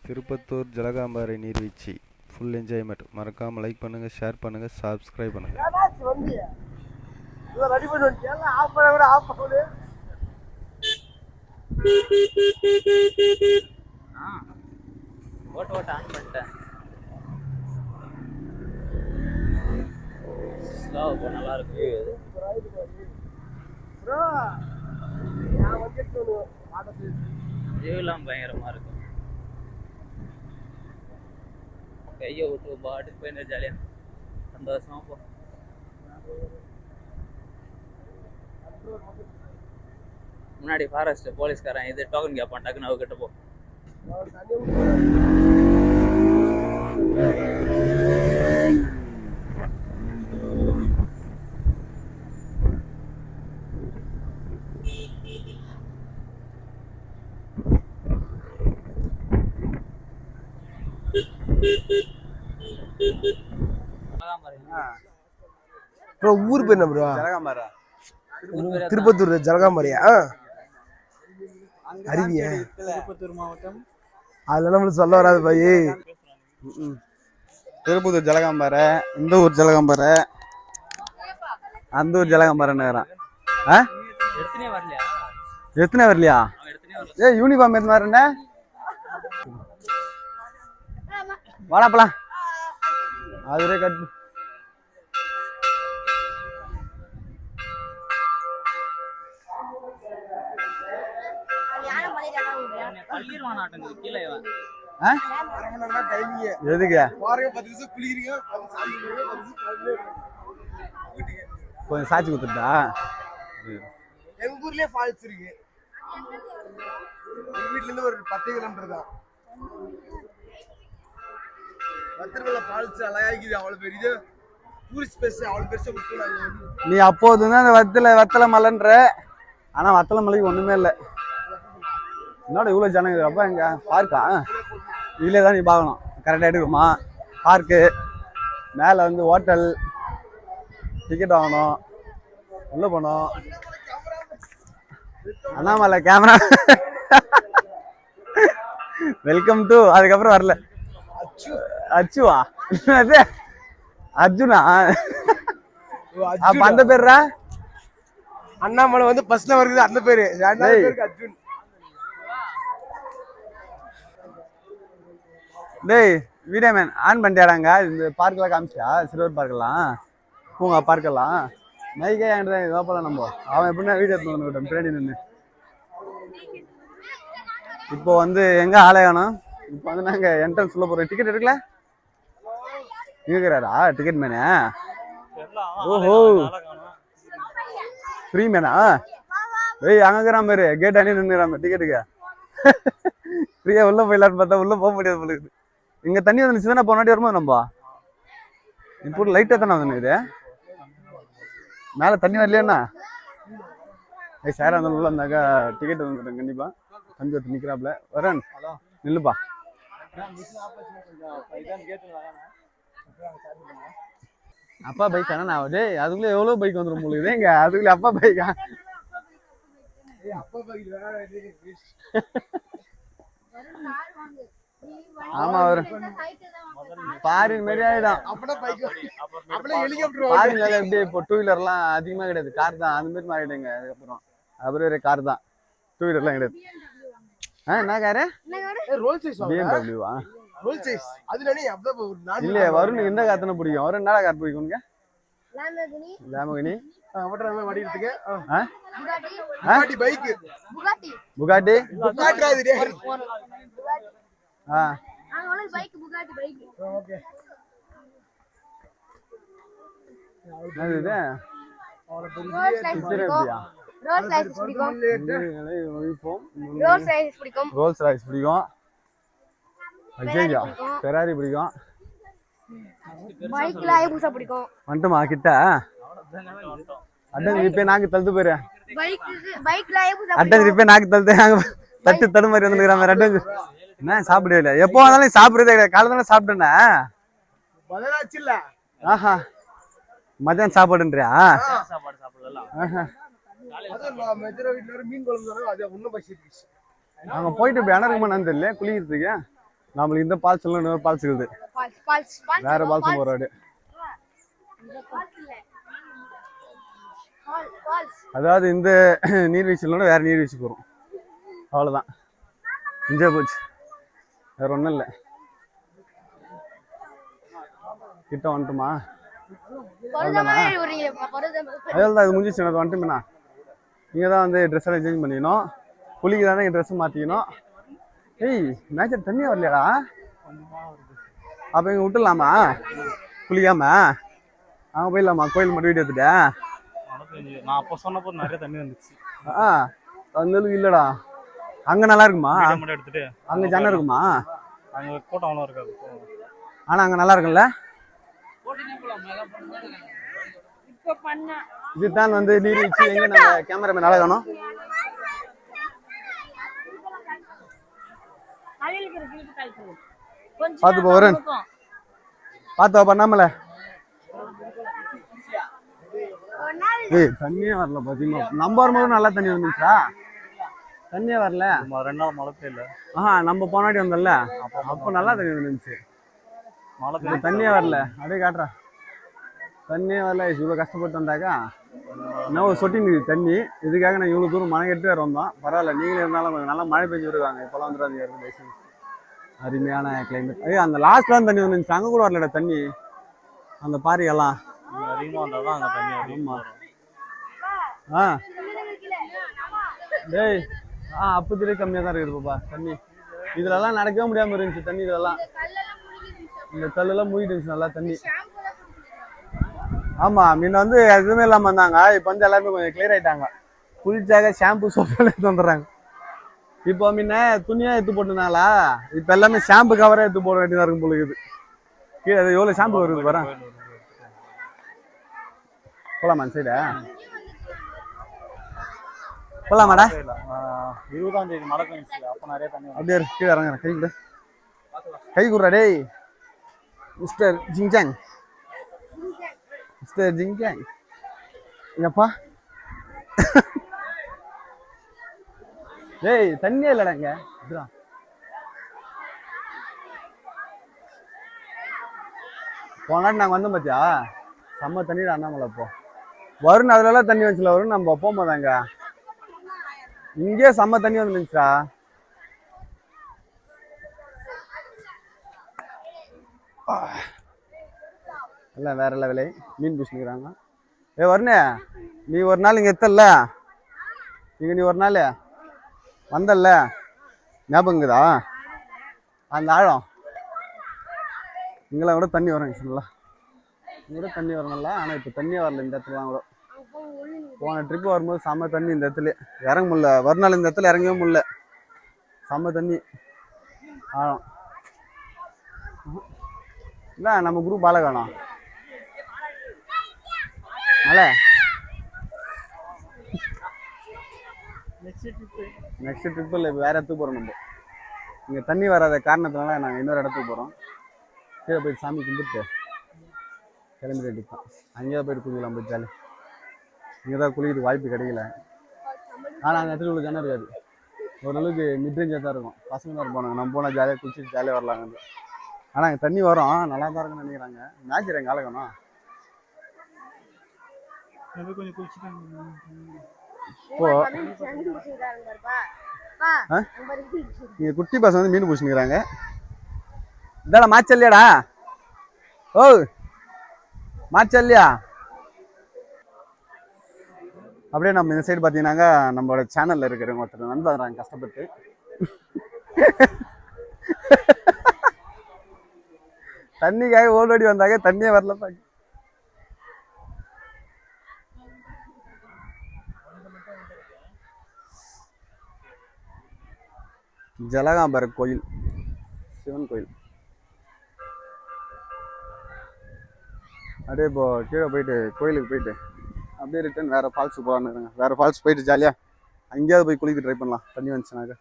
திருப்பத்தூர் ஜலகாம்பாறை நீர்வீழ்ச்சி full enjoyment. மறக்காமல் like பண்ணுங்கள், ஷேர் பண்ணுங்கள், சப்ஸ்கிரைப் பண்ணுங்கள். ஓட்ட ஆன் பண்ணிட்டேன். நல்லா இருக்கு. வியூலாம் பயங்கரமா இருக்கும். கையை விட்டு பாட்டுக்கு போய் ஜாலியா சந்தோஷமா போ. முன்னாடி ஃபாரஸ்ட் போலீஸ்காரன் இது டோக்கன் கேட்பான், டக்குன்னு அவகிட்ட போ. ப்ரோ ஊர் பேர் என்ன ப்ரோ? ஜலகாம்பாறை. திருப்பத்தூர் ஜலகாம்பாறையா? அறிவியா? திருப்பத்தூர் மாவட்டம். அதெல்லாம் நம்மளுக்கு சொல்ல வராது பாய். திருப்பத்தூர் ஜலகாம்பாறை, இந்த ஊர் ஜலகாம்பாறை, அந்த ஊர் ஜலகாம்பாறைன்னு எத்தனை வரலையா? யூனிஃபார்ம் எத்தனை வரேன்ன வாடாப்பலாம் அதுரே கட். எதுக்கு கொஞ்சம் சாட்சி கொடுத்துட்டா? எங்க ஊர்லயே ஃபால்ஸ் இருக்கு. எங்க வீட்ல இருந்து ஒரு 10 கிலோமீட்டர் தான். வத்திரமலை ஃபால்ஸ் அழகாகிது. அவ்வளவு பெரிய டூரிஸ்ட் பிளேஸ், அவ்வளவு பெருசா விட்டுறாங்க. நீ அப்போதுதான் அந்த வத்தலை மலைன்ற, ஆனா வத்தலை மலைக்கு ஒண்ணுமே இல்லை. என்னோட இவ்வளவு ஜனங்க அப்ப எங்க பார்க்கா? இதுல தான் நீ பார்க்கணும். கரெக்டா எடுக்குமா பார்க்கு? மேல வந்து ஹோட்டல், டிக்கெட் வாங்கணும், உள்ள போனோம். Annamalai camera welcome to. அதுக்கப்புறம் வரல. அச்சுவா? அர்ஜுனா? அப்ப அந்த பேர்ரா? அண்ணாமலை வந்து பஸ்ல வருது, அந்த பேரு. அர்ஜுன். டேய் வீடியோ மேன் ஆன் பண்ணிட்டாங்க. இந்த பார்க்கெல்லாம் காமிச்சியா? சிறுவர் பார்க்கலாம், பூங்கா பார்க்கலாம். மைக்கே என்கிட்ட வைப்பலாம். நம்ம அவன் எப்படின்னா வீடியோ எடுத்து வந்துக்கிட்டோம் பின்னாடி நின்று. இப்போ வந்து எங்க ஆலயணும்? இப்போ வந்து நாங்க என்ட்ரன்ஸ் உள்ள போறோம். டிக்கெட் எடுக்கல இருக்கிறாரா டிக்கெட் மேனே? ஓஹோ ஃப்ரீ மேனா? டேய் அங்கக்கிறான் பேரு கேட் அணி நின்றுறான் டிக்கெட்டுக்கு. ஃப்ரீயா உள்ள போயிடலான்னு பார்த்தா உள்ள போக முடியாது போல இருக்குது. இங்க தண்ணி வந்துச்சு தானே போனாடி வரும்போது. நம்ம இப்போ லைட்டா தானே வந்து இது மேல தண்ணி வரலையாண்ணா? சார் அந்த உள்ள இருந்தாக்கா டிக்கெட் வந்துட்டேன் கண்டிப்பா. தம்பி ஒருத்தர் நிக்கிறாப்ல. வரேன் நில்லுப்பா. அப்பா பைக் தானே? நான் அதுக்குள்ள எவ்வளவு பைக் வந்துடும் போல எங்க அதுக்குள்ள அப்பா பைக்கா? ஆமா வரும் பாரின் மாரி ஆயிடும். பாரின்ல எப்படி இப்போ 2 வீலர்லாம் அதிகமா கிடையாது, கார் தான் அந்த மாதிரி மாறிடுங்க. அதுக்கப்புறம் கார் தான், 2 வீலர்லாம் கிடையாது. என்ன காரு? பிஎம்டபிள்யூவா? இல்லையா வருண் எந்த கார் தானே பிடிக்கும்? வருண் என்ன கார் பிடிக்கும்? Lamborghini, Bugatti. ரோல்ஸ் ராய்ஸ் பிடிக்கும், ஃபெராரி பிடிக்கும், வந்துட்டுமா கிட்ட அட்டன் ரிப்பே நாக்கு தள்ளுது போயிரு. அட்டன் ரிப்பே நாக்கு தள்ளுது தட்டு தடுமாறி வந்துருக்கிற மாதிரி. அட்டன் என்ன சாப்பிடவே இல்லை? எப்போ வந்தாலும் சாப்பிடுறதே கிடையாது. காலையில சாப்பிட்டேன்னா ஆஹா மதியானம் சாப்பாடுன்றியா? அங்க போயிட்டு இப்ப இடம் இருக்குமான்னு தெரியல குளிக்கிறதுக்கு. நம்மளுக்கு இந்த பால்ஸ் எல்லாம் இன்னொரு பால்ஸ் இருக்குது. வேற பால்ஸ் போறாடு. அதாவது இந்த நீர்வீழ்ச்சியிலோட வேற நீர்வீழ்ச்சி போறோம். அவ்வளவுதான். என்ஜாய் போச்சு. வேற ஒண்ணும் இல்லை. கிட்ட வந்துட்டுமா? அதான் அது முடிஞ்சிச்சு. எனக்கு வந்துட்டுமேண்ணா. நீங்கள் தான் வந்து ட்ரெஸ் எல்லாம் சேஞ்ச் பண்ணிக்கணும். குளிக்க தானே ட்ரெஸ் மாற்றிக்கணும். ஏய் மேட்ச் தண்ணியாக வரலையாடா? அப்போ இங்கே விட்டுடலாமா குளிக்காம? அங்கே போயிடலாமா? கோயில் மட்டும் வீடு எடுத்துட்டேன். நான் அப்போ சொன்னப்போ நிறைய தண்ணி வந்துச்சு. அந்த அளவுக்கு இல்லைடா. அங்கே நல்லா இருக்குமா? எடுத்துட்டு அங்கே ஜனம் இருக்குமா? அங்கே கூட்டம் அவ்வளோ இருக்காது. ஆனால் அங்கே நல்லா இருக்குல்ல? இதுதான் வந்து நீர்வீழ்ச்சி. எங்க நம்ம கேமராமேன் நல்லா காணும். பார்த்து போறேன். பார்த்து பண்ணாமல. ஏய் தண்ணியே வரல பாத்தீங்களா? நம்ம வரும்போது நல்லா தண்ணி வந்துச்சா? தண்ணியே வரல. 2 நாள் மழை பெய்யல. நம்ம போனாடி வந்தோம்ல, அப்போ நல்லா தண்ணி வந்துச்சு. மழை பெய்ய தண்ணியே வரல. அப்படியே காட்டுறேன். தண்ணியே வரல. இவ்வளோ கஷ்டப்பட்டு வந்தாக்கா இன்னும் சொட்டின்னு தண்ணி. இதுக்காக நான் இவ்வளோ தூரம் மழை கட்டு வேறு வந்தோம். பரவாயில்ல, நீங்களே இருந்தாலும் கொஞ்சம் நல்லா மழை பெஞ்சு விடுவாங்க. இப்போலாம் வந்துடாது. அருமையான கிளைமேட். அந்த லாஸ்ட்ல தண்ணி வந்துச்சு. அங்கே கூட வரலடா தண்ணி. அந்த பாறையெல்லாம் அதிகமாக வந்தால் தான் அங்கே தண்ணி அதிகமாக வரும். டேய் அப்போதிலே கம்மியாக தான் இருக்குது பாப்பா தண்ணி. இதுலலாம் நடக்கவே முடியாமல் இருந்துச்சு தண்ணி. இதெல்லாம் இந்த கல்லெல்லாம் மூடிட்டு இருந்துச்சு நல்லா தண்ணி. ஆமா, முன்ன வந்து எதுவுமே இல்லாம இருந்தாங்க. இப்போ வந்து எல்லாருமே கொஞ்சம் கிளியர் ஆயிட்டாங்க. குளிச்சாக ஷாம்பு சோப்பெல்லாம் எடுத்து வந்துடுறாங்க. இப்போ முன்ன துணியா எடுத்து போட்டுனால இப்போ எல்லாமே ஷாம்பு கவரா எடுத்து போட வேண்டியதா இருக்கும் போல இருக்குது. கீழே எவ்வளவு ஷாம்பு வருது பாரு. போலாமா சைடா? போலாமாடா? 20ஆம் தேதி மழை பெஞ்சிச்சு. அப்போ நிறைய தண்ணி. அப்படியே கீழே இறங்குறேன். கை கொடு, கை குடுறா டேய். மிஸ்டர் ஜிங்ஜாங், மிஸ்டர் ஜிங்ஜாங். ஏப்பா டேய் தண்ணியே இல்லடாங்க. போனாட்டு நாங்கள் வந்தோம் பார்த்தியா? செம்ம தண்ணி அண்ணாமலை. இப்போ வரும் அதுலலாம் தண்ணி வந்துச்சுல. வரும் நம்ம போகும்போதாங்க இங்கே செம்ம தண்ணி வந்துருந்துச்சா. எல்லாம் வேற லெவலே மீன் பிடிச்சிக்கிறாங்க. வருணே, நீ ஒரு நாள் இங்கே எத்தல்ல, இங்கே நீ ஒரு நாள் வந்தல்ல, ஞாபகங்குதா? அந்த ஆழம் இங்கெல்லாம் கூட தண்ணி வரும். நல்லா இங்கே கூட தண்ணி வரணும்ல. ஆனால் இப்போ தண்ணியே வரல இந்த இடத்துலலாம் கூட. போன ட்ரிப்பு வரும்போது செம்ம தண்ணி. இந்த இடத்துல இறங்க முடியல. ஒரு நாள் இந்த இடத்துல இறங்கவே முடியல. செம்ம தண்ணி ஆழம். இல்லை நம்ம குரூப் ஆளை காணோம். மழை நெக்ஸ்ட் ட்ரிப்பு இல்லை, வேற இடத்துக்கு போகிறோம். நம்ம இங்கே தண்ணி வராத காரணத்தினால நாங்கள் இன்னொரு இடத்துக்கு போகிறோம். கீழே போயிட்டு சாமி கும்பிட்டு கிளம்பி ரெடிப்போம். அங்கேயே போயிட்டு குளிக்கலாம். போய் ஜாலி. இங்கே தான் குளிக்கிறதுக்கு வாய்ப்பு கிடைக்கல. ஆனால் அந்த இடத்துல உள்ள ஜனம் இருக்காது. ஓரளவுக்கு மிட்ரேஞ்சாக தான் இருக்கும். பசங்க தான் இருப்பாங்க. நம்ம போனால் ஜாலியாக குளிச்சுட்டு ஜாலியாக வரலாங்க. ஆனால் அங்கே தண்ணி வரும், நல்லா தான் இருக்குன்னு நினைக்கிறாங்க. மேட்ச் எங்கள் ஆளுக்கணும் கொஞ்சம் குளிச்சுட்டு இப்போ இங்கே குட்டி பசங்க வந்து மீன் பிடிச்சிக்கிறாங்க. இதாடா மேட்ச் இல்லையாடா? ஓ மேட்ச் இல்லையா? அப்படியே நம்ம இந்த சைடு பார்த்தீங்கன்னாக்கா நம்மளோட சேனலில் இருக்கிறவங்க ஒருத்தர் வந்து வர்றாங்க கஷ்டப்பட்டு. தண்ணிக்காக ஓடோடி வந்தாங்க. தண்ணியே வரலப்பா. ஜலகாம்பர் கோயில், சிவன் கோயில். அப்படியே இப்போ கீழே போயிட்டு கோயிலுக்கு போயிட்டு அப்படியே ரிட்டன் வேற ஃபால்ஸுக்கு போகலான்னு. வேற ஃபால்ஸ் போயிட்டு ஜாலியாக அங்கேயாவது போய் குளிக்க ட்ரை பண்ணலாம் தண்ணி வந்துச்சுனாக்க.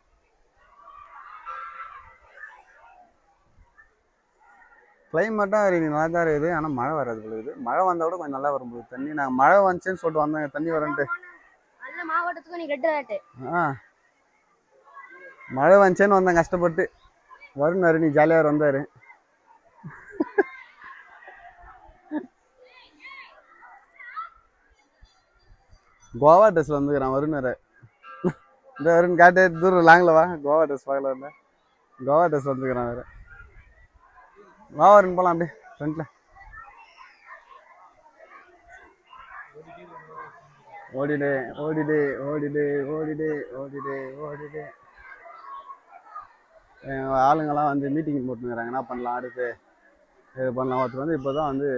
கிளைமேட்டாக இருக்குது, நல்லா தான் இருக்குது. ஆனால் மழை வராது போகுது. மழை வந்தால் கூட கொஞ்சம் நல்லா வரும்போது தண்ணி. நாங்கள் மழை வந்துச்சுன்னு சொல்லிட்டு வந்தேன், தண்ணி வரேன்ட்டு. மழை வந்துச்சேன்னு வந்தேன் கஷ்டப்பட்டு. வருண் நீ ஜாலியாக வந்தாரு. கோவா ட்ரெஸ்ல வந்துக்கிறான் வருண். இந்த வருண் காட்டு தூரம் லாங்கில் வா. கோவா ட்ரெஸ் பார்க்கல வரல. கோவா ட்ரெஸ் வந்துக்கிறான் வேறு. வா வருண் போகலாம் அப்படியே ஃப்ரண்ட்ல. ஓடிடு ஓடிடு ஓடிடு ஓடிடு ஓடிடு ஓடிடு. ஆளுங்கெல்லாம் வந்து மீட்டிங் போட்டுக்கிறாங்க. என்ன பண்ணலாம் அடுத்து இது பண்ணலாம். ஒருத்தர் வந்து இப்போ தான் வந்து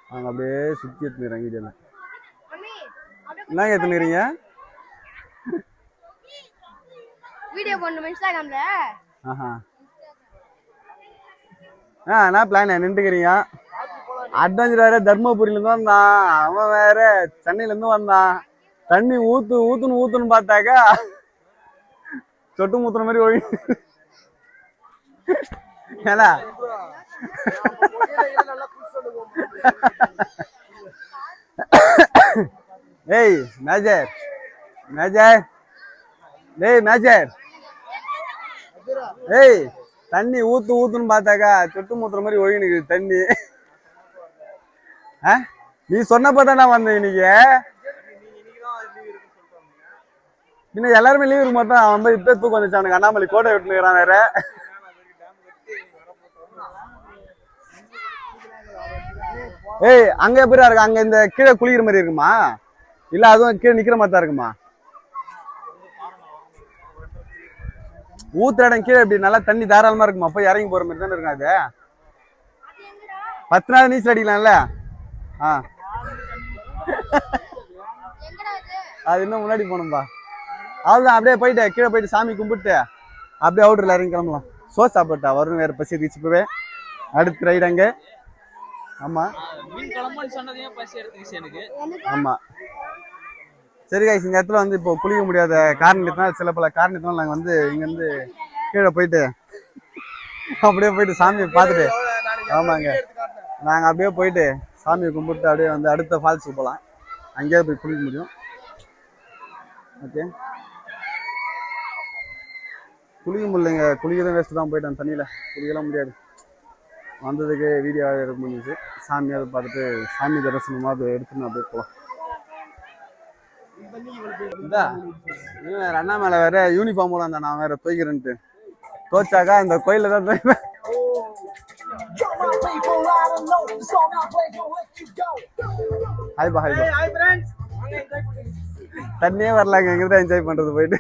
அவங்க அப்படியே சுற்றி எடுத்துக்கிறாங்க வீடியோவில். என்னங்க எடுத்துக்கிறீங்க? வீடியோ பண்ணணும் இன்ஸ்டாகிராம்ல. ஆஹா. என்ன பிளான் நின்றுக்கிறீங்க? அட்வென்ச்சர் வேற தர்மபுரியிலேருந்து வந்தான். அவன் வேற சென்னையிலேருந்து வந்தான். தண்ணி ஊத்துன்னு பார்த்தாக்கா சொட்டு மூத்துற மாதிரி ஒழி. ஏன்னா ஏய் மேஜர் மேஜர் டேய் மேஜர் ஏய் தண்ணி ஊத்துன்னு பார்த்தாக்கா சொட்டு மூத்துற மாதிரி ஒழினுக்குது தண்ணி. நீ சொன்னப்பதான் நான் வந்தேன் இன்னைக்கு. இன்னும் எல்லாருமே லீவ் இருக்கு மட்டும் அவன் வந்து இப்ப தூக்கம் வந்துச்சு. அவனுக்கு அண்ணாமலை கோட்டை விட்டுக்கிறான் வேற. ஏய் அங்க எப்படியா இருக்கு? அங்க இந்த கீழே குளிக்கிற மாதிரி இருக்குமா இல்ல அதுவும் கீழே நிக்கிற மாதிரி தான் இருக்குமா? ஊத்துற இடம் கீழே இப்படி நல்லா தண்ணி தாராளமா இருக்குமா? போய் இறங்கி போற மாதிரி தானே இருக்கும். அது 10 நாள் நீச்சல் அடிக்கலாம்ல. அது இன்னும் முன்னாடி போகணும்பா. அவ்வளோதான். அப்படியே போயிட்டு கீழே போயிட்டு சாமி கும்பிட்டு அப்படியே அவுட்டரில் இறங்கி கிளம்பலாம். சோஸ் சாப்பிட்டா வரும் வேற பசி தீச்சு போவே. அடுத்து ரைடு அங்கே. ஆமா ஆமா சரி காய்ஸ். இந்த இடத்துல வந்து இப்போ குளிக்க முடியாத காரணத்தினால சில பல காரணத்தினால நாங்கள் வந்து இங்கேருந்து கீழே போயிட்டு அப்படியே போயிட்டு சாமியை பார்த்துட்டு ஆமாங்க நாங்கள் அப்படியே போயிட்டு சாமியை கும்பிட்டு அப்படியே வந்து அடுத்த ஃபால்ஸுக்கு போகலாம். அங்கேயே போய் குளிக்க முடியும். ஓகே குளிக்க முடியலைங்க. குளிக்கிறதும் வேஸ்ட்டு தான். போயிட்டு அந்த தண்ணியில் குளிக்கலாம் முடியாது. வந்ததுக்கு வீடியோ எடுக்க முடிஞ்சிச்சு. சாமியாவது பார்த்துட்டு சாமி தரிசனமாக எடுத்துன்னு அப்படியே போகலாம். அண்ணா மேலே வேற யூனிஃபார்ம் போல இருந்தா நான் வேற துவைக்கிறேன்ட்டு துவைச்சாக்கா இந்த கோயிலில் தான் துவைப்பேன். தண்ணியே வரலாங்க. எங்கதான் என்ஜாய் பண்றது போயிட்டு.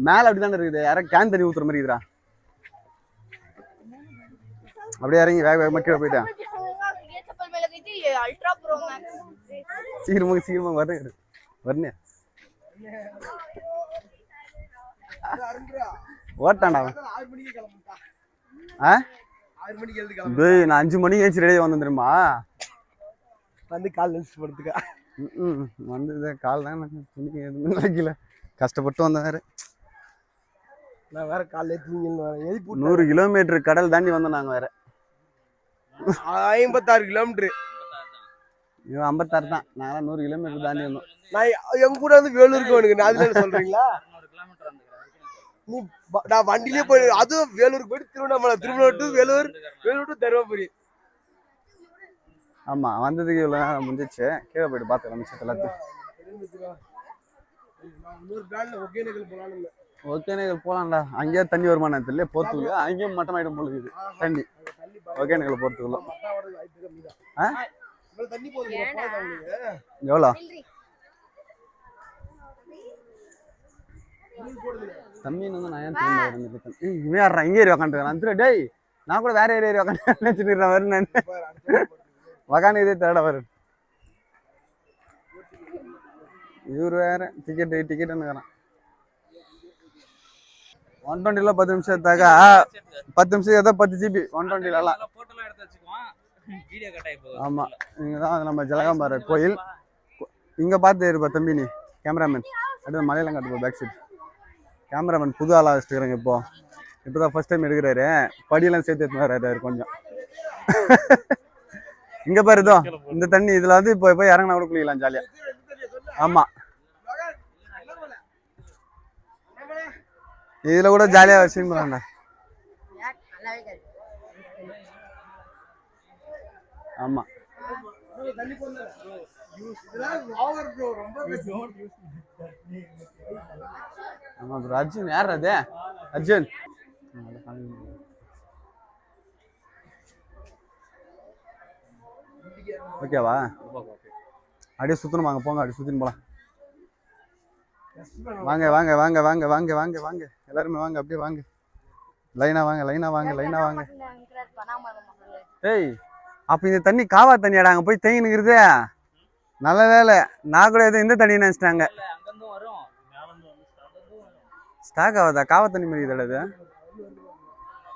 மேல அப்படிதானே இருக்குது. யாரும் கேன் தண்ணி ஊத்துற மாதிரி இருக்குதா? அப்படியே இறங்கி வேக வேகமா கீழே போயிட்டேன். சீக்கிரமா வரணும் ஓட்டாண்டா. நான் 5 மணிக்கு ஏஞ்சி ரெடியாக வந்தேன் தெரியுமா? வந்து கால் நினைச்சு படுத்துக்க வந்து கால் தான் துணிக்கு எதுவுமே வைக்கல. கஷ்டப்பட்டு வந்தேன் வேற. நான் வேற காலைல 100 கிலோமீட்டர் கடல் தாண்டி வந்தோம் நாங்கள் வேற. 56 கிலோமீட்டர். 56 தான். நாங்களாம் 100 கிலோமீட்டர் தாண்டி வந்தோம். நான் எங்க கூட வந்து வேலூருக்கு வேணுங்க. நான் அதுல சொல்றீங்களா? நீ நான் வண்டியிலே போய் அதுவும் வேலூருக்கு போயிட்டு திருவண்ணாமலை, திருவண்ணாமலை டு வேலூர், வேலூர் டு தருமபுரி. ஆமா வந்ததுக்கு இவ்வளோ நேரம் முடிஞ்சிச்சு. கீழே போயிட்டு பார்த்துக்கலாம் மிச்சத்தை எல்லாத்தையும். ஒகேனக்கல் போகலாம்டா. அங்கேயே தண்ணி வருமானம் தெரியல. போறதுக்குள்ள அங்கேயும் மட்டமாயிடும் போலுக்குது தண்ணி. ஒகேனக்கல் போறதுக்குள்ள எவ்வளோ தம்பின்னு வந்து நான் ஏன் திரும்ப இருந்துருக்கேன். இவன் யாரா இங்கே ஏறி உக்காந்துருக்கேன். டேய் நான் கூட வேற ஏறி உக்காந்து நினைச்சுட்டு வரேன். நான் உக்காந்து இதே தேட வரும். இவர் வேற டிக்கெட்டுன்னு 120 10 நிமிஷம் எடுத்தாக்கா 10 நிமிஷம் ஏதோ 10 GB 120 ஆமா. இங்கதான் நம்ம ஜலகாம்பாறை கோயில். இங்க பார்த்து இருப்பா தம்பி நீ கேமராமேன். அப்படியே மலையெல்லாம் காட்டுப்பா பேக் சைட். கேமராமேன் புது ஆளாக வச்சுருக்காங்க. இப்போதான் ஃபர்ஸ்ட் டைம் எடுக்கிறாரு. படியெல்லாம் சேர்த்து எடுத்து வர்றாரு கொஞ்சம். இங்க பாருதோ இந்த தண்ணி இதுல வந்து இப்போ போய் இறங்கினா கூட குளிக்கலாம் ஜாலியா. ஆமா இதுல கூட ஜாலியா சீன் பண்ணாண்டா. ஆமா ஆமா ப்ரோ. அர்ஜுன் யார் அது? அர்ஜுன் ஓகேவா? அப்படியே சுத்தணும் வாங்க போங்க, அப்படியே சுத்தின்னு போலாம். வாங்க வாங்க வாங்க வாங்க வாங்க வாங்க வாங்க எல்லாருமே வாங்க, அப்படியே வாங்க, லைனா வாங்க லைனா வாங்க லைனா வாங்க. ஏய் அப்ப இந்த தண்ணி காவா தண்ணியாடா, அங்க போய் தேங்கி நிற்கிறது. நல்ல வேலை, நான் கூட எதுவும் இந்த தண்ணி நினைச்சிட்டாங்க. ஸ்டாக் ஆகுதா? காவா தண்ணி மாதிரி இது.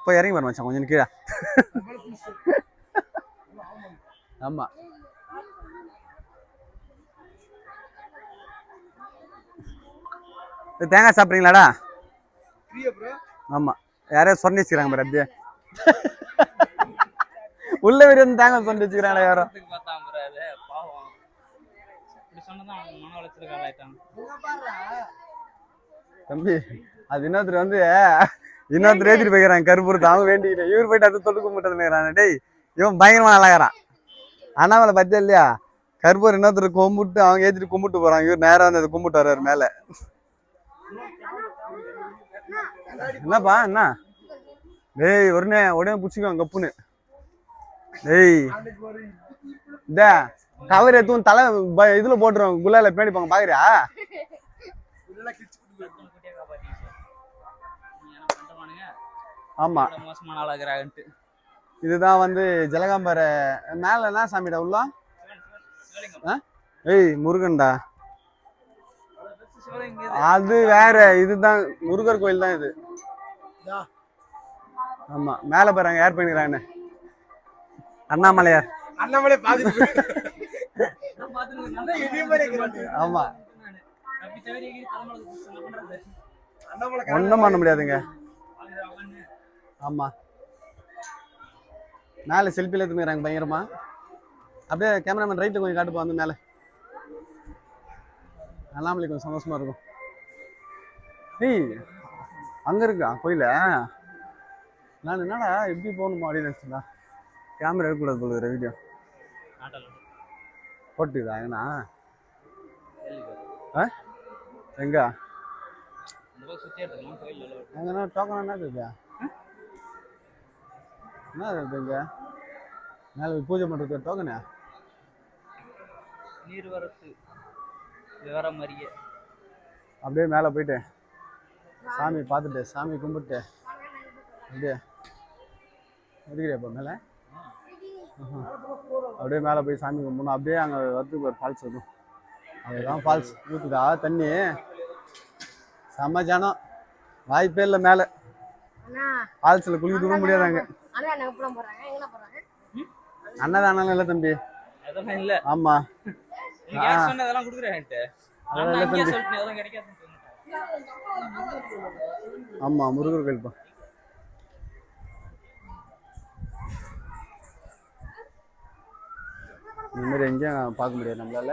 போய் இறங்கி வர மச்சான் கொஞ்சம் கீழே. ஆமா தேங்காய் சாப்பிட்றீங்களாடா? ஆமா யாரையோ சொன்ன வச்சுக்கிறாங்க பாரு, அப்படியே உள்ள வீடு வந்து தேங்காய் சொன்ன வச்சுக்கிறாங்களா யாரோ? தம்பி அது இன்னொருத்தர் வந்து இன்னொருத்தர் ஏற்றிட்டு போய்க்கிறாங்க கருப்பூரத்தை. அவங்க வேண்டிக்கிட்டு இவர் போயிட்டு அதை தொட்டு கும்பிட்டு. டேய் இவன் பயங்கரமா நல்லாகிறான். அண்ணாமலை பத்தியா இல்லையா? கருப்பூர் இன்னொருத்தர் கும்பிட்டு அவங்க ஏற்றிட்டு கும்பிட்டு போறாங்க. இவர் நேரம் வந்து அதை கும்பிட்டு வர்றாரு மேல. என்னப்பா என்ன? டேய் உடனே பிடிச்சிக்கோ கப்புன்னு. டேய் இந்த கவர் எதுவும் தலை இதுல போட்டுருவோம், குள்ளால பின்னாடி போங்க பாக்குறியா? ஆமா இதுதான் வந்து ஜலகாம்பர மேல என்ன சாமிடா உள்ள? ஏய் முருகன்டா, அது வேற, இதுதான் முருகர் கோயில் தான் இது. ஆமா மேல போறாங்க யார் பண்ணிக்கிறாங்கன்னு. அண்ணாமலையார். அண்ணாமலை பாத்துட்டு ஆமா ஒண்ணும் பண்ண முடியாதுங்க. ஆமா மேல செல்ஃபில எடுத்துக்கிறாங்க பயங்கரமா. அப்படியே கேமராமேன் ரைட்ல கொஞ்சம் காட்டுப்பா வந்து மேல. அண்ணாமலை கொஞ்சம் சந்தோஷமா இருக்கும். ஏய் அங்க இருக்கா கோயில? நான் என்னடா எப்படி போகணுமா அப்படின்னு நினைச்சா கேமரா எடுக்கக்கூடாது போல வீடியோ போட்டுதா? ஏன்னா எங்க எங்கன்னா டோக்கன் என்ன இருக்குதா? என்ன இருக்கு இங்க மேல பூஜை பண்றது டோக்கனு? நீர்வரத்து விவரம் அறிய அப்படியே மேலே போயிட்டு சாமி பார்த்துட்டு சாமி கும்பிட்டு அப்படியே இருக்கிறியாப்பா மேலே? அப்படியே மேலே போய் சாமி கும்பிடணும். அப்படியே அங்கே வரத்துக்கு ஒரு ஃபால்ஸ் இருக்கும், அதுதான் ஃபால்ஸ். ஊற்றுதா தண்ணி செம்ம ஜனம், வாய்ப்பே இல்லை. மேலே ஃபால்ஸில் குளிக்க தூக்க முடியாது. அங்கே அன்னதானம் இல்லை தம்பி. ஆமா ஆமா முருகர் கோயில்ப்பா. இந்த மாதிரி எங்கேயும் பார்க்க முடியாது நம்மளால.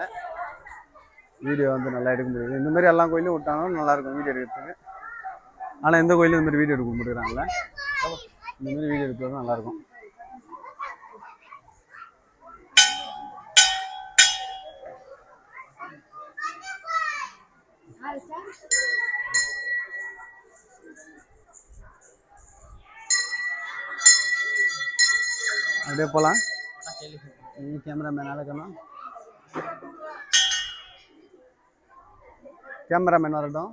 வீடியோ வந்து நல்லா எடுக்க முடியாது. இந்த மாதிரி எல்லா கோயிலும் விட்டாலும் நல்லா இருக்கும் வீடியோ எடுக்கிறதுக்கு. ஆனால் எந்த கோயிலும் இந்த மாதிரி வீடியோ எடுக்க முடியறாங்கல்ல, இந்த மாதிரி வீடியோ எடுக்கிறது நல்லா இருக்கும். அப்படியே போலாம். கேமராமேன் அழகணும், கேமராமேன் வரட்டும்.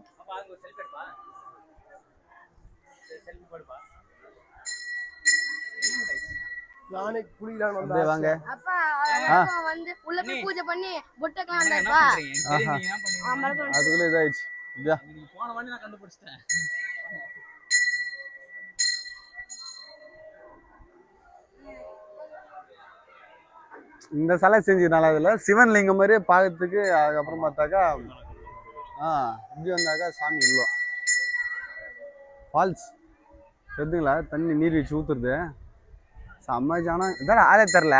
நானே குளிக்கலாம் அப்படியே வாங்க. வந்து உள்ள போய் பூஜை பண்ணி புட்டக்கலாம் வந்தாப்பா. அதுக்குள்ள இதாயிடுச்சு. போன வாட்டி நான் கண்டுபிடிச்சிட்டேன். இந்த சிலை செஞ்சதுனால இதுல சிவன்லிங்கம் மாதிரி பார்க்கறதுக்கு. அதுக்கப்புறம் பார்த்தாக்கா இப்படி வந்தாக்கா சாமி இல்லை. ஃபால்ஸ் தெரிஞ்சுங்களா? தண்ணி நீர் வச்சு ஊத்துறது செம்ம ஜனம். இதான் ஆளே தெரில,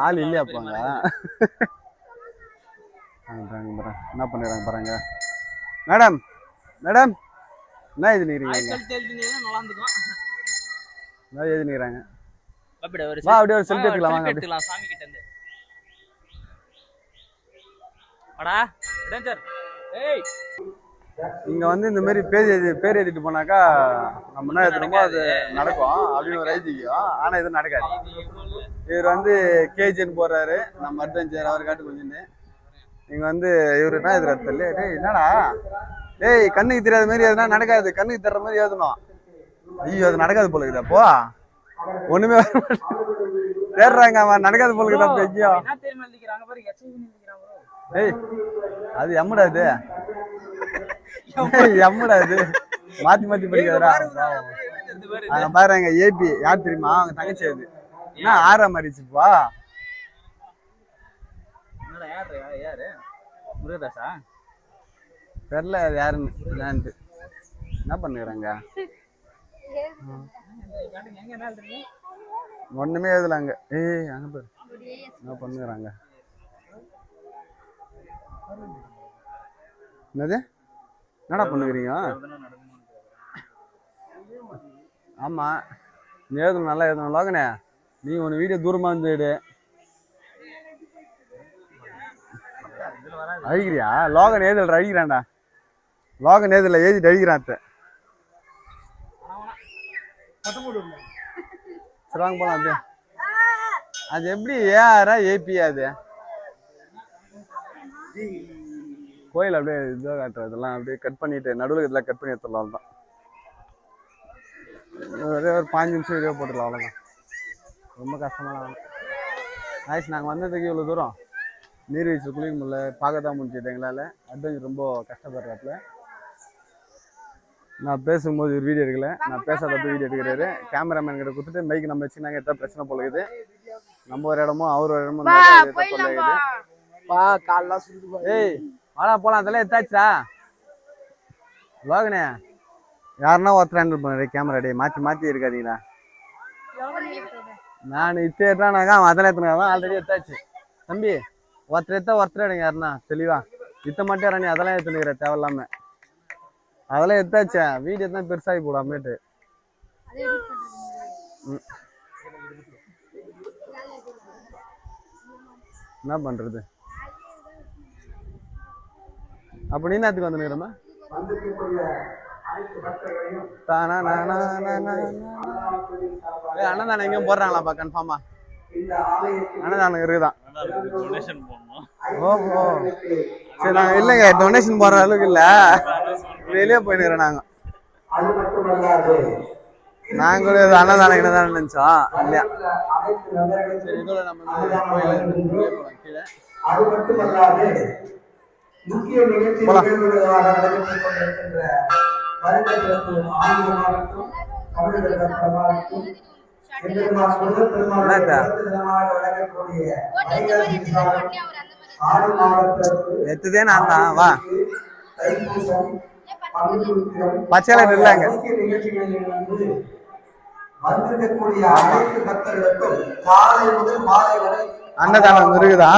ஆள் இல்லையா போங்க. என்ன பண்ணிடுறாங்க பாருங்க. மேடம் மேடம் என்ன எழுதிக்கிறீங்க சொல்லிட்டு எழுதினீங்கன்னா நல்லா இருந்துக்கும். என்ன எழுதிக்கிறாங்க அப்படியே ஒரு வா அப்படியே ஒரு செல்ஃபி எடுத்துக்கலாம் வாங்க அப்படியே. எடுத்துக்கலாம் சாமி கிட்ட இருந்து. அடா டேஞ்சர். ஏய் இங்க வந்து இந்த மாதிரி பேர் எழுதிட்டு போனாக்கா நம்ம என்ன எழுதுறோமோ அது நடக்கும் அப்படின்னு ஒரு ஐதீகம். ஆனா இது நடக்காது. இவர் வந்து கேஜின்னு போறாரு, நம்ம அட்வென்ச்சர் அவர் காட்டு கொஞ்சம். இங்க வந்து இவரு என்ன எழுதுறாரு தெரியல. டேய் என்னடா டேய் கண்ணுக்கு தெரியாத மாதிரி எதுனா நடக்காது, கண்ணுக்கு தர்ற மாதிரி எழுதணும். ஐயோ அது நடக்காது போல இருக்குது. அப்போ ஒண்ணுமே தேடுறாங்க அவன் நடக்காது போல இருக்குது. அப்போ ஐயோ என்ன தெரியுமா எழுதிக்கிறாங்க பாரு, எச்ஐவி எழுதிக்கிறாங்க bro. ஏய் அது எம்முடா இது, எம்முடா இது மாத்தி மாத்தி படிக்காதடா. அங்க பாருங்க ஏபி யார் தெரியுமா, அவங்க தங்கச்சி. அது என்ன ஆறா மாறிச்சுப்பா. என்னடா யாரு முருகதாசா தெரியல அது யாருன்னு. என்ன பண்ணுறாங்க எங்க என்ன எழுதுறீங்க? ஒண்ணுமே எழுதலாங்க. ஏய் அங்க பாரு என்ன பண்ணுறாங்க. என்னது என்னடா பண்ணுகிறீங்க? ஆமா நீ எழுதணும், நல்லா எழுதணும். லோகனே நீ ஒன்று வீடியோ தூரமா இருந்து அழிக்கிறியா? லோகன் எழுதல் அழிக்கிறான்டா. லோகன் எழுதல எழுதிட்டு அழிக்கிறான். சரி வாங்க போலாம் அப்படியே. அது எப்படி ஏஆரா ஏபியா? அது கோயில் அப்படியே இதாக காட்டுறது. இதெல்லாம் அப்படியே கட் பண்ணிட்டு நடுவில் இதெல்லாம் கட் பண்ணி எடுத்துடலாம் தான். ஒரே ஒரு 5 நிமிஷம் வீடியோ போட்டுடலாம், அவ்வளோதான். ரொம்ப கஷ்டமான ஆயிடுச்சு. நாங்கள் வந்ததுக்கு இவ்வளோ தூரம் நீர்வீழ்ச்சி குளிக்க முடியல, பார்க்க தான் முடிஞ்சது எங்களால். அட்வென்ச்சர் ரொம்ப கஷ்டப்படுறாப்புல. நான் பேசும்போது ஒரு வீடியோ எடுக்கல, நான் பேசாதப்ப வீடியோ எடுக்கிறாரு. கேமராமேன் கிட்ட கொடுத்துட்டு மைக்கு நம்ம வச்சுனாங்க. எதாவது பிரச்சனை போல இருக்குது. நம்ம ஒரு இடமோ அவர் ஒரு இடமோ இருக்குது. கால்லாம் சுருது. ஏய் வாடா போலாம். அதெல்லாம் எத்தாச்சா லோகனே? யாருன்னா ஒருத்தர் ஹேண்டில் பண்ணுற கேமரா டே மாற்றி மாற்றி இருக்காதீங்களா? நான் இப்போ எடுத்தானாக்கா அவன் அதெல்லாம் எடுத்துனாதான் ஆல்ரெடி எடுத்தாச்சு. தம்பி ஒருத்தர் எடுங்க யாருன்னா தெளிவா. இத்த மட்டும் நீ அதெல்லாம் எடுத்துனுக்கிற தேவையில்லாம. அதெல்லாம் எடுத்தாச்சா வீடியோ தான் பெருசாகி போடாமேட்டு. என்ன பண்றது? அப்ப நீ நேரத்துக்கு வந்து நிறமா அன்னதானம் எங்கேயும் போடுறாங்களாப்பா கன்ஃபார்மா? அன்னதானம் இருக்குதான். ஓஹோ சரி. நாங்க இல்லைங்க டொனேஷன் போடுற அளவுக்கு இல்ல, வெளியே போயினுக்கிறோம் நாங்க. நாங்க கூட அன்னதானம் கிட்டதானே நினைச்சோம். இல்லையா சரி இதோட நம்ம கீழே முக்கிய நிகழ்ச்சிகளாக நடைபெற்றுக் கொண்டிருக்கின்ற வருடத்திற்கு ஆங்கிலமாகட்டும் தமிழகமாகட்டும் எத்துதே நான் தான் வா பச்சையில நில்லாங்க. வந்திருக்கக்கூடிய அனைத்து பக்தர்களுக்கும் காலை முதல் மாலை வரை அன்னதானம் இருக்குதா?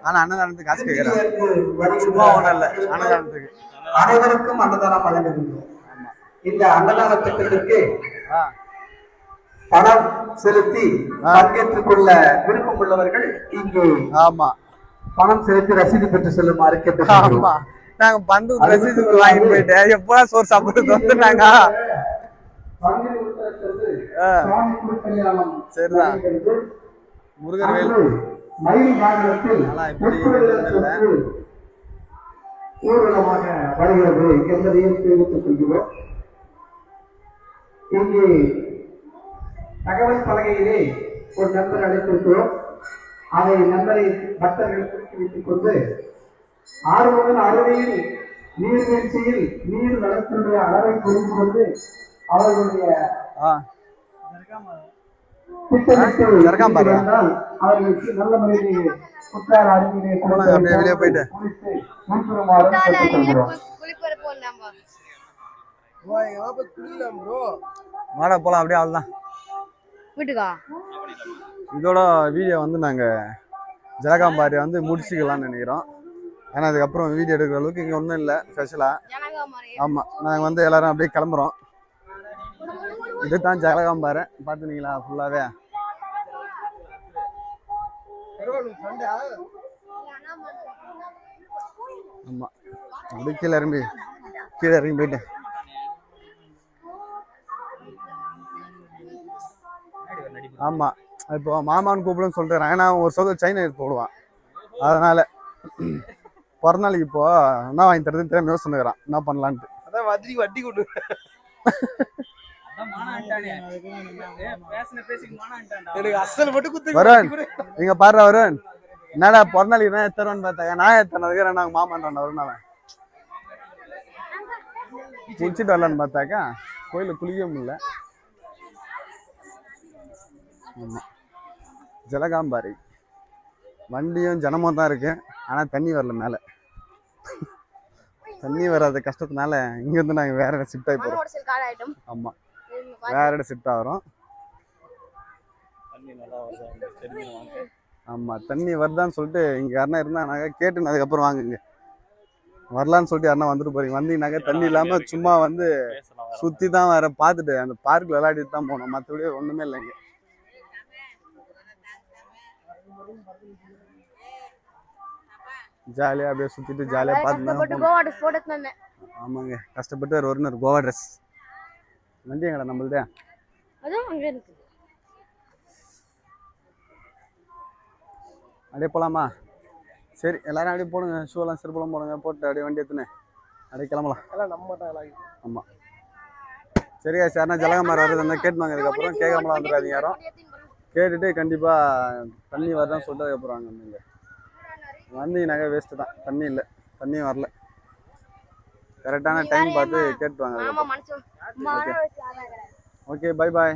ஆனா அன்னதானத்துக்கு காசு கேட்கிறேன். சும்மா ஒண்ணும் இல்ல அன்னதானத்துக்கு. அனைவருக்கும் அன்னதானம் வழங்குகின்றோம். இந்த அன்னதான திட்டத்திற்கு பணம் செலுத்தி பங்கேற்றுக் கொள்ள விருப்பம் உள்ளவர்கள் இங்கு ஆமா பணம் செலுத்தி ரசீது பெற்று செல்லுமாறு கேட்டுக்கொள்கிறோம். ஆமா நாங்க பந்து ரசீது வாங்கி போயிட்டு எப்படா சோறு சாப்பிட்டு வந்துட்டாங்க. சரிதான் முருகர் வேல் ஊர்வலமாக வருகிறது என்பதையும் தெரிவித்துக் கொள்கிறோம். இங்கே தகவல் பலகையிலே ஒரு நண்பர் அழைத்திருக்கிறோம். அதை நண்பரை பக்தர்கள் குறித்து வைத்துக் கொண்டு ஆறுமுகன் அருவியில் நீர்வீழ்ச்சியில் நீர் வளத்தினுடைய அளவை புரிந்து கொண்டு அவர்களுடைய அவர்களுக்கு நல்ல முறையில் குற்றால அருவியிலே வெளியே போயிட்டு வாடா போலாம் அப்படியே. அவ்வளவுதான் வீட்டுக்கா. இதோட வீடியோ வந்து நாங்க ஜலகாம்பாரி வந்து முடிச்சுக்கலாம்னு நினைக்கிறோம். ஏன்னா அதுக்கப்புறம் வீடியோ எடுக்கிற அளவுக்கு இங்க ஒன்றும் இல்லை ஸ்பெஷலா. ஜலகாமரை. ஆமா நாங்க வந்து எல்லாரும் அப்படியே கிளம்புறோம். இதுதான் ஜலகாம்பாறை பாத்துனீங்களா ஃபுல்லாவே. ஆமா அப்படியே கீழே இறங்கி போயிட்டு ஆமா இப்போ மாமான்னு கூப்பிடுன்னு சொல்லிட்டு ஏன்னா ஒரு சொல்ல சைனா எடுத்து போடுவான். அதனால பிறந்த நாளைக்கு இப்போ என்ன வாங்கி தரதுன்னு தெரியாம யோசிச்சுக்கிறான் என்ன பண்ணலான்ட்டு. அதான் வட்டி கொண்டு எனக்கு அசல் மட்டும் குத்து வருண் நீங்க பாரு வருண் என்னடா பிறந்த நாளைக்கு தான் எத்தருவான்னு பார்த்தாங்க நான் எத்தனதுக்கு நாங்க மாமான்றான் வருண் அவன் குளிச்சுட்டு வரலான்னு பார்த்தாக்கா கோயில குளிக்க முடியல. ஆமா ஜலகாம்பாறை வண்டியும் ஜனமும் தான் இருக்கு. ஆனா தண்ணி வரல மேல. தண்ணி வராத கஷ்டத்தினால இங்க இருந்து நாங்க வேற இடம் ஷிஃப்ட் ஆகி போறோம். ஆமா வேற இடம் ஷிஃப்ட் ஆகிறோம். ஆமா தண்ணி வருதான்னு சொல்லிட்டு இங்க யாருன்னா இருந்தாங்க கேட்டுன்னு அதுக்கப்புறம் வாங்குங்க. வரலான்னு சொல்லிட்டு யாருன்னா வந்துட்டு போறீங்க வந்தீங்கன்னாக்கா தண்ணி இல்லாம சும்மா வந்து சுத்தி தான் வேற பார்த்துட்டு அந்த பார்க்ல விளையாடிட்டு தான் போனோம். மற்றபடி ஒண்ணுமே இல்லைங்க. ஜாலியா அப்படியே சுத்திட்டு ஜாலியா பார்த்து. ஆமாங்க கஷ்டப்பட்டு ஒரு ஒருனர் கோவா ட்ரெஸ் வண்டி எங்கடா நம்மள்தே அப்படியே போலாமா? சரி எல்லாரும் அப்படியே போடுங்க ஷூலாம் செருப்பெல்லாம் போடுங்க போட்டு அப்படியே வண்டி எடுத்துன்னு அப்படியே கிளம்பலாம். ஆமா சரியா சார்னா ஜலகாமரை வருது அந்த கேட்டுவாங்க. அதுக்கப்புறம் கேட்காமலாம் வந்துடாதீங்க யாரும். கேட்டுட்டு கண்டிப்பா தண்ணி வரதான் சொல்லிட்டு அதுக்கப்புறம் வாங்க வந்தீங்க வந்தீங்கன்னாக்கா வேஸ்ட்டு தான். தண்ணி இல்லை தண்ணியும் வரல. கரெக்டான டைம் பார்த்து கேட்டு வாங்க. Okay bye bye.